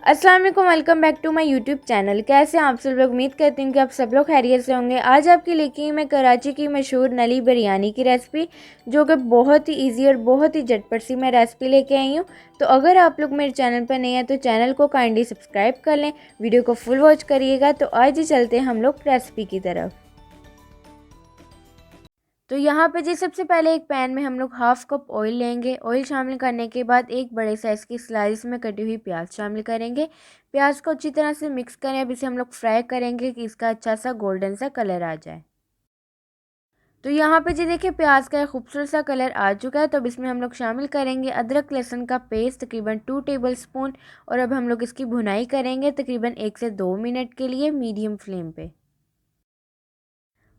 अस्सलाम वालेकुम, welcome back to my YouTube channel. कैसे हैं आप सब लोग? उम्मीद करती हूँ कि आप सब लोग खैरियत से होंगे। आज आपके लेके मैं कराची की मशहूर नली बिरयानी की रेसिपी, जो कि बहुत ही इजी और बहुत ही झटपट सी मैं रेसिपी लेके आई हूँ। तो अगर आप लोग मेरे चैनल पर नए हैं तो चैनल को काइंडली सब्सक्राइब कर लें, वीडियो को फुल वॉच करिएगा। तो आज ही चलते हैं हम लोग रेसिपी की तरफ। तो यहाँ पे जी सबसे पहले एक पैन में हम लोग हाफ़ कप ऑयल लेंगे। ऑयल शामिल करने के बाद एक बड़े साइज़ की स्लाइस में कटी हुई प्याज शामिल करेंगे। प्याज को अच्छी तरह से मिक्स करें। अब इसे हम लोग फ्राई करेंगे कि इसका अच्छा सा गोल्डन सा कलर आ जाए। तो यहाँ पे जी देखिए प्याज का एक खूबसूरत सा कलर आ चुका है। तो अब इसमें हम लोग शामिल करेंगे अदरक लहसुन का पेस्ट तकरीबन 2 टेबल स्पून। और अब हम लोग इसकी भुनाई करेंगे तकरीबन 1 से 2 मिनट के लिए मीडियम फ्लेम पे।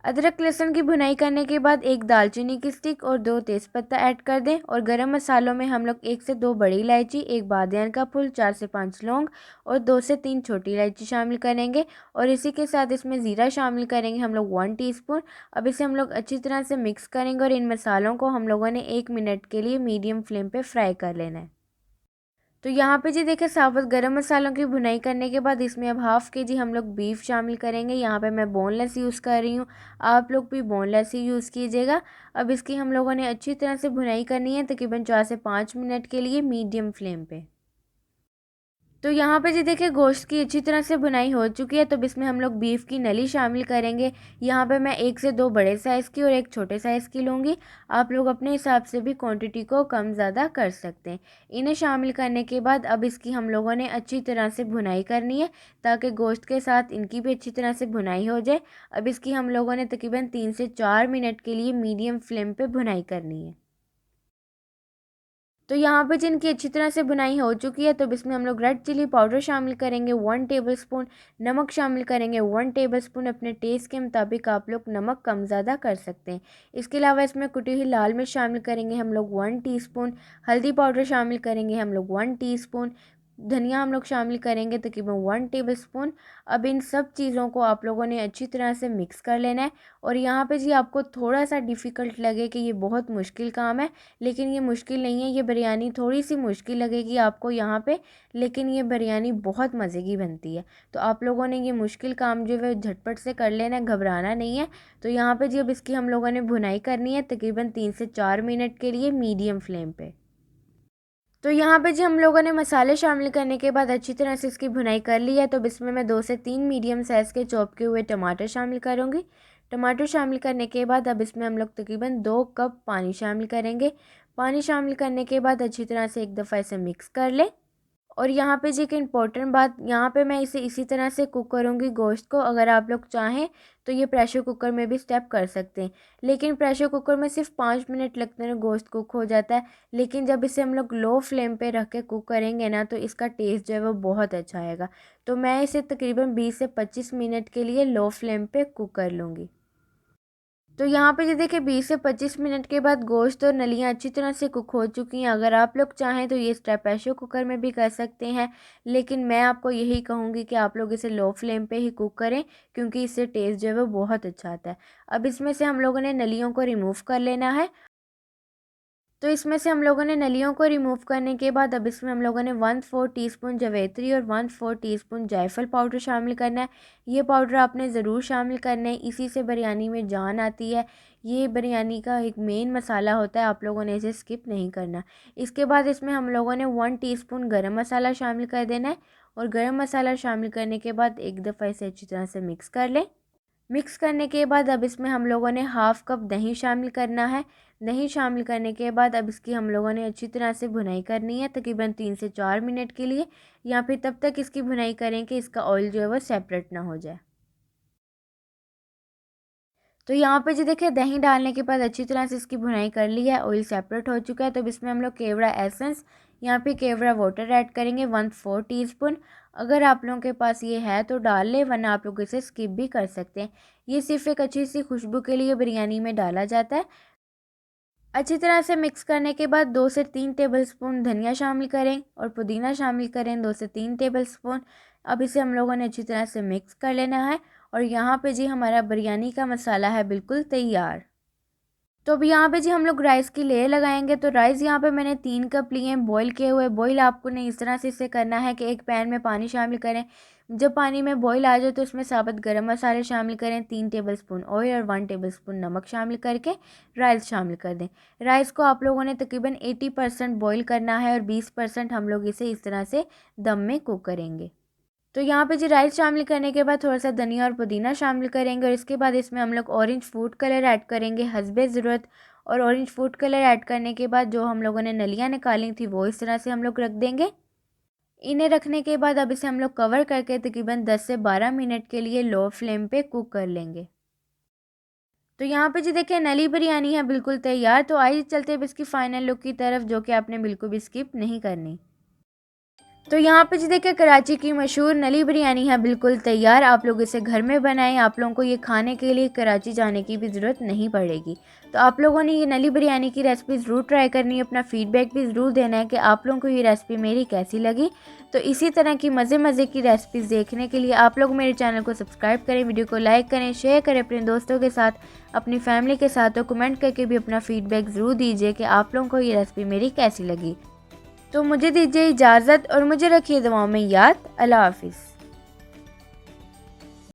अदरक लहसुन की भुनाई करने के बाद एक दालचीनी की स्टिक और 2 तेज़पत्ता ऐड कर दें। और गरम मसालों में हम लोग 1 से 2 बड़ी इलायची, एक बादियान का फूल, 4 से 5 लौंग और 2 से 3 छोटी इलायची शामिल करेंगे। और इसी के साथ इसमें ज़ीरा शामिल करेंगे हम लोग 1 टीस्पून। अब इसे हम लोग अच्छी तरह से मिक्स करेंगे और इन मसालों को हम लोगों ने 1 मिनट के लिए मीडियम फ्लेम पर फ्राई कर लेना है। तो यहाँ पे जी देखिए साबुत गरम मसालों की भुनाई करने के बाद इसमें अब हाफ़ के जी हम लोग बीफ शामिल करेंगे। यहाँ पे मैं बोनलेस यूज़ कर रही हूँ, आप लोग भी बोनलेस ही यूज़ कीजिएगा। अब इसकी हम लोगों ने अच्छी तरह से भुनाई करनी है तकरीबन 4 से 5 मिनट के लिए मीडियम फ्लेम पे। तो यहाँ पे जी देखिए गोश्त की अच्छी तरह से भुनाई हो चुकी है। तो अब इसमें हम लोग बीफ की नली शामिल करेंगे। यहाँ पे मैं 1 से 2 बड़े साइज़ की और एक छोटे साइज़ की लूँगी। आप लोग अपने हिसाब से भी क्वांटिटी को कम ज़्यादा कर सकते हैं। इन्हें शामिल करने के बाद अब इसकी हम लोगों ने अच्छी तरह से भुनाई करनी है ताकि गोश्त के साथ इनकी भी अच्छी तरह से भुनाई हो जाए। अब इसकी हम लोगों ने तकरीबन 3 से 4 मिनट के लिए मीडियम फ्लेम पर भुनाई करनी है। तो यहाँ पे जिनकी अच्छी तरह से बुनाई हो चुकी है तो अब इसमें हम लोग रेड चिली पाउडर शामिल करेंगे 1 टेबल स्पून, नमक शामिल करेंगे 1 टेबल स्पून। अपने टेस्ट के मुताबिक आप लोग नमक कम ज़्यादा कर सकते हैं। इसके अलावा इसमें कुटी हुई लाल मिर्च शामिल करेंगे हम लोग 1 टीस्पून, हल्दी पाउडर शामिल करेंगे हम लोग 1 टीस्पून, धनिया हम लोग शामिल करेंगे तकरीबन 1 टेबल स्पून। अब इन सब चीज़ों को आप लोगों ने अच्छी तरह से मिक्स कर लेना है। और यहाँ पे जी आपको थोड़ा सा डिफ़िकल्ट लगे कि ये बहुत मुश्किल काम है, लेकिन ये मुश्किल नहीं है। ये बिरयानी थोड़ी सी मुश्किल लगेगी आपको यहाँ पे, लेकिन ये बिरयानी बहुत मज़े की बनती है। तो आप लोगों ने ये मुश्किल काम जो है झटपट से कर लेना है, घबराना नहीं है। तो यहाँ पे जी अब इसकी हम लोगों ने भुनाई करनी है तकरीबन 3 से 4 मिनट के लिए मीडियम फ्लेम पे। तो यहाँ पे जी हम लोगों ने मसाले शामिल करने के बाद अच्छी तरह से इसकी भुनाई कर ली है। तो अब इसमें मैं 2 से 3 मीडियम साइज़ के चॉप किए हुए टमाटर शामिल करूँगी। टमाटर शामिल करने के बाद अब इसमें हम लोग तकरीबन 2 कप पानी शामिल करेंगे। पानी शामिल करने के बाद अच्छी तरह से एक दफ़ा इसे मिक्स कर लें। और यहाँ पे जी एक इम्पॉर्टेंट बात, यहाँ पे मैं इसे इसी तरह से कुक करूँगी गोश्त को। अगर आप लोग चाहें तो ये प्रेशर कुकर में भी स्टेप कर सकते हैं, लेकिन प्रेशर कुकर में सिर्फ 5 मिनट लगते हैं, गोश्त कुक हो जाता है। लेकिन जब इसे हम लोग लो फ्लेम पे रख के कुक करेंगे ना तो इसका टेस्ट जो है वो बहुत अच्छा आएगा। तो मैं इसे तकरीबन 20 से 25 मिनट के लिए लो फ्लेम पे कुक कर लूँगी। तो यहाँ पे जो देखिए 20 से 25 मिनट के बाद गोश्त और नलियाँ अच्छी तरह से कुक हो चुकी हैं। अगर आप लोग चाहें तो ये स्टेप प्रेशर कुकर में भी कर सकते हैं, लेकिन मैं आपको यही कहूँगी कि आप लोग इसे लो फ्लेम पे ही कुक करें, क्योंकि इससे टेस्ट जो है वो बहुत अच्छा आता है। अब इसमें से हम लोगों ने नलियों को रिमूव कर लेना है। तो इसमें से हम लोगों ने नलियों को रिमूव करने के बाद अब इसमें हम लोगों ने 1/4 टीस्पून जवेत्री और 1/4 टीस्पून जायफल पाउडर शामिल करना है। ये पाउडर आपने ज़रूर शामिल करना है, इसी से बिरयानी में जान आती है। ये बिरयानी का एक मेन मसाला होता है, आप लोगों ने इसे स्किप नहीं करना। इसके बाद इसमें हम लोगों ने 1 टीस्पून गरम मसाला शामिल कर देना है। और गरम मसाला शामिल करने के बाद एक दफ़ा इसे अच्छी तरह से मिक्स कर लें। मिक्स करने के बाद अब इसमें हम लोगों ने हाफ़ कप दही शामिल करना है। दही शामिल करने के बाद अब इसकी हम लोगों ने अच्छी तरह से भुनाई करनी है तकरीबन 3 से 4 मिनट के लिए, या फिर तब तक इसकी भुनाई करें कि इसका ऑयल जो है वो सेपरेट ना हो जाए। तो यहाँ पे जो देखिए दही डालने के बाद अच्छी तरह से इसकी भुनाई कर ली है, ऑयल सेपरेट हो चुका है। तो अब इसमें हम लोग केवड़ा एसेंस, यहाँ पे केवड़ा वाटर ऐड करेंगे 1/4 टीस्पून। अगर आप लोगों के पास ये है तो डाल ले, वरना आप लोग इसे स्किप भी कर सकते हैं। ये सिर्फ एक अच्छी सी खुशबू के लिए बिरयानी में डाला जाता है। अच्छी तरह से मिक्स करने के बाद 2 से 3 टेबलस्पून धनिया शामिल करें और पुदीना शामिल करें 2 से 3 टेबलस्पून। अब इसे हम लोगों ने अच्छी तरह से मिक्स कर लेना है। और यहाँ पे जी हमारा बिरयानी का मसाला है बिल्कुल तैयार। तो अब यहाँ पे जी हम लोग राइस की लेयर लगाएंगे। तो राइस यहाँ पे मैंने 3 कप लिए हैं बॉईल किए हुए। बॉईल आपको ने इस तरह से इसे करना है कि एक पैन में पानी शामिल करें। जब पानी में बॉईल आ जाए तो उसमें साबुत गरम मसाले शामिल करें, 3 टेबलस्पून ऑयल और 1 टेबलस्पून नमक शामिल करके राइस शामिल कर दें। राइस को आप लोगों ने तकरीबन 80% बॉईल करना है और 20% हम लोग इसे इस तरह से दम में कुक करेंगे। तो यहाँ पे जी राइस शामिल करने के बाद थोड़ा सा धनिया और पुदीना शामिल करेंगे और इसके बाद इसमें हम लोग ऑरेंज फूड कलर ऐड करेंगे हस्बे ज़रूरत। और ऑरेंज फूड कलर ऐड करने के बाद जो हम लोगों ने नलियाँ निकाली थी वो इस तरह से हम लोग रख देंगे। इन्हें रखने के बाद अब इसे हम लोग कवर करके तकरीबन 10 से 12 मिनट के लिए लो फ्लेम पे कुक कर लेंगे। तो यहाँ पे जी देखिए नली बिरयानी है बिल्कुल तैयार। तो आइए चलते हैं इसकी फाइनल लुक की तरफ, जो कि आपने बिल्कुल भी स्किप नहीं करनी। तो यहाँ पे जी देखिए कराची की मशहूर नली बिरयानी है बिल्कुल तैयार। आप लोग इसे घर में बनाएं, आप लोगों को ये खाने के लिए कराची जाने की भी ज़रूरत नहीं पड़ेगी। तो आप लोगों ने ये नली बिरयानी की रेसिपी ज़रूर ट्राई करनी है, अपना फीडबैक भी ज़रूर देना है कि आप लोगों को ये रेसिपी मेरी कैसी लगी। तो इसी तरह की मज़े की रेसिपीज़ देखने के लिए आप लोग मेरे चैनल को सब्सक्राइब करें, वीडियो को लाइक करें, शेयर करें अपने दोस्तों के साथ, अपनी फैमिली के साथ। और कमेंट करके भी अपना फीडबैक ज़रूर दीजिए कि आप लोगों को ये रेसिपी मेरी कैसी लगी। तो मुझे दीजिए इजाज़त और मुझे रखिए दुआओं में याद। अल्लाह हाफिज़।